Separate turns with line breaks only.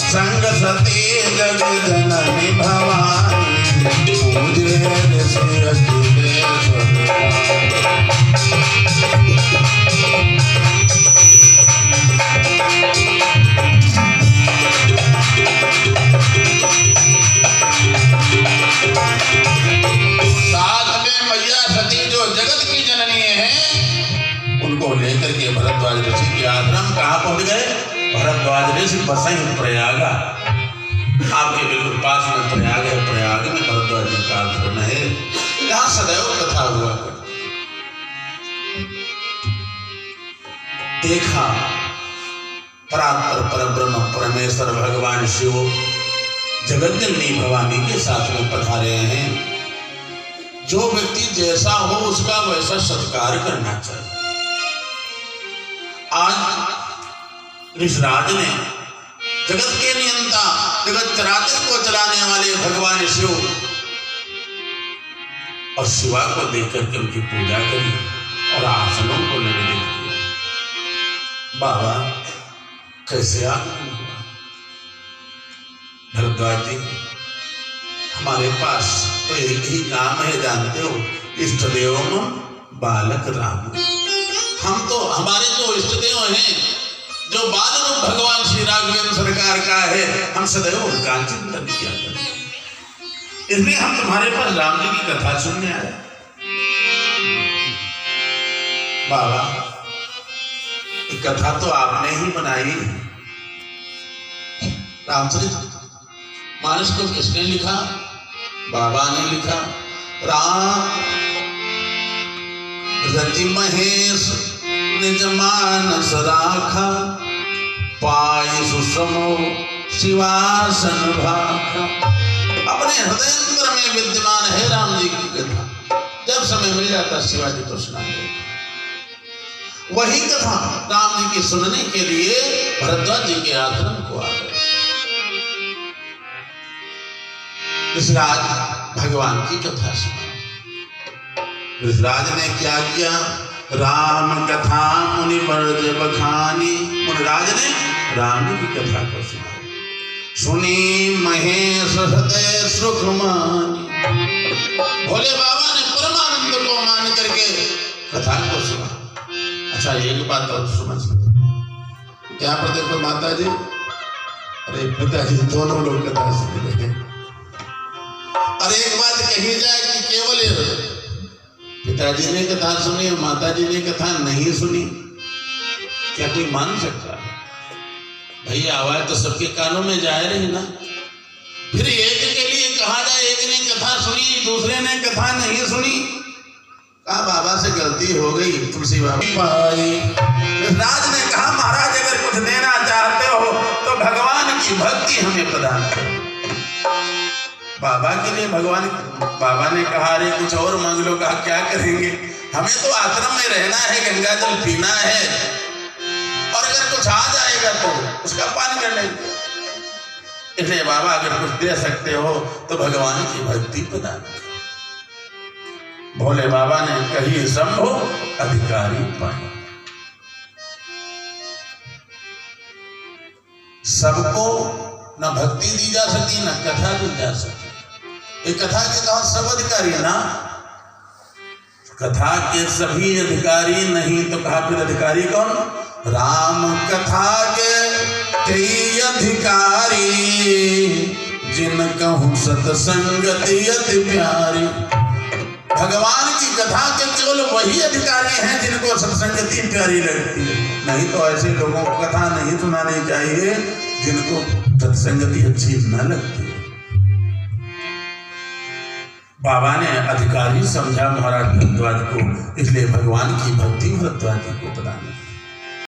संग सती जगदननि भवानी पूजे ऋषि अखिलेश्वर। साथ में मैया सती जो जगत की जननी है, उनको लेकर के भरद्वाज ऋषि के आश्रम कहाँ पहुंच गए? भरद्वाज ऋषि बसई प्रयाग, आपके बिल्कुल पास में प्रयाग है। प्रयाग में भरद्वाज जी का आश्रम है, यहाँ सदैव कथा हुआ करती। देखा परात्पर परब्रह्म परमेश्वर भगवान शिव जगतजननी भवानी के साथ में पधारे हैं। जो व्यक्ति जैसा हो उसका वैसा सत्कार करना चाहिए। आज ऋषराज ने जगत के नियंता, जगत चराचर को चलाने वाले भगवान शिव और शिवा को देखकर के उनकी पूजा करी और आसनों को निवेदित किया। बाबा कैसे आगमन हुआ? भरद्वाज जी, हमारे पास तो एक ही नाम है, जानते हो, इष्ट देवम बालक राम। हम तो, हमारे जो इष्ट देव हैं, जो बाल रूप भगवान श्री राघवेंद्र सरकार का है, हम सदैव उनका चिंतन किया करते। इसलिए हम तुम्हारे पास राम जी की कथा सुनने आए। बाबा, कथा तो आपने ही बनाई। रामचरित मानस को किसने लिखा? बाबा ने लिखा। राम रति महेश निज मानस राखा, पाई सुसमो शिवासन भाखा। अपने हृदय में विद्यमान है राम जी की कथा। जब समय मिल जाता शिवाजी को सुना देते। वही कथा राम जी की सुनने के लिए भरद्वाज जी के आश्रम को आ गए। ऋषराज भगवान की कथा सुना। ऋषराज ने क्या किया? राम कथा मुनि बरज बखानी। मुनिराज ने राम जी की कथा को सुना। सुनी महेश हृदय सुख मानी। भोले बाबा ने परमानंद को मान करके कथा को सुना। अच्छा, एक बात और समझ लो। क्या पर देखो माता जी, अरे पिताजी, दोनों लोग कथा सुन रहे हैं। और एक बात कही जाए कि केवल पिताजी ने कथा सुनी और माता जी ने कथा नहीं सुनी, क्या कोई मान सकता है? भैया आवाज तो सबके कानों में जाए रही ना। फिर एक के लिए कहा जाए एक ने कथा सुनी दूसरे ने कथा नहीं सुनी। कहा बाबा से गलती हो गई, तुलसी बाबा पाई। राज ने कहा महाराज, अगर कुछ देना चाहते हो तो भगवान की भक्ति हमें प्रदान करो। बाबा के लिए भगवान, बाबा ने कहा अरे कुछ और मांग लो। कहा क्या करेंगे, हमें तो आश्रम में रहना है, गंगा जल पीना है, और अगर कुछ आ जाएगा तो उसका पान कर लेंगे। इसलिए बाबा अगर कुछ दे सकते हो तो भगवान की भक्ति प्रदान करो। भोले बाबा ने कही शंभो अधिकारी पाए। सबको न भक्ति दी जा सकती न कथा दी जा सकती। ये कथा के कहा सब अधिकारी है ना। कथा के सभी अधिकारी नहीं तो कहा फिर अधिकारी कौन? राम कथा के कई अधिकारी, जिन कहूं सतसंगति अति प्यारी। भगवान की कथा के केवल वही अधिकारी हैं जिनको सत्संगति प्यारी लगती है। नहीं तो ऐसे लोगों को कथा नहीं सुनानी चाहिए जिनको सत्संगति अच्छी न लगती है। बाबा ने अधिकारी समझा महाराज भरद्वाज को, इसलिए भगवान की भक्ति भरद्वाज को प्रदान की।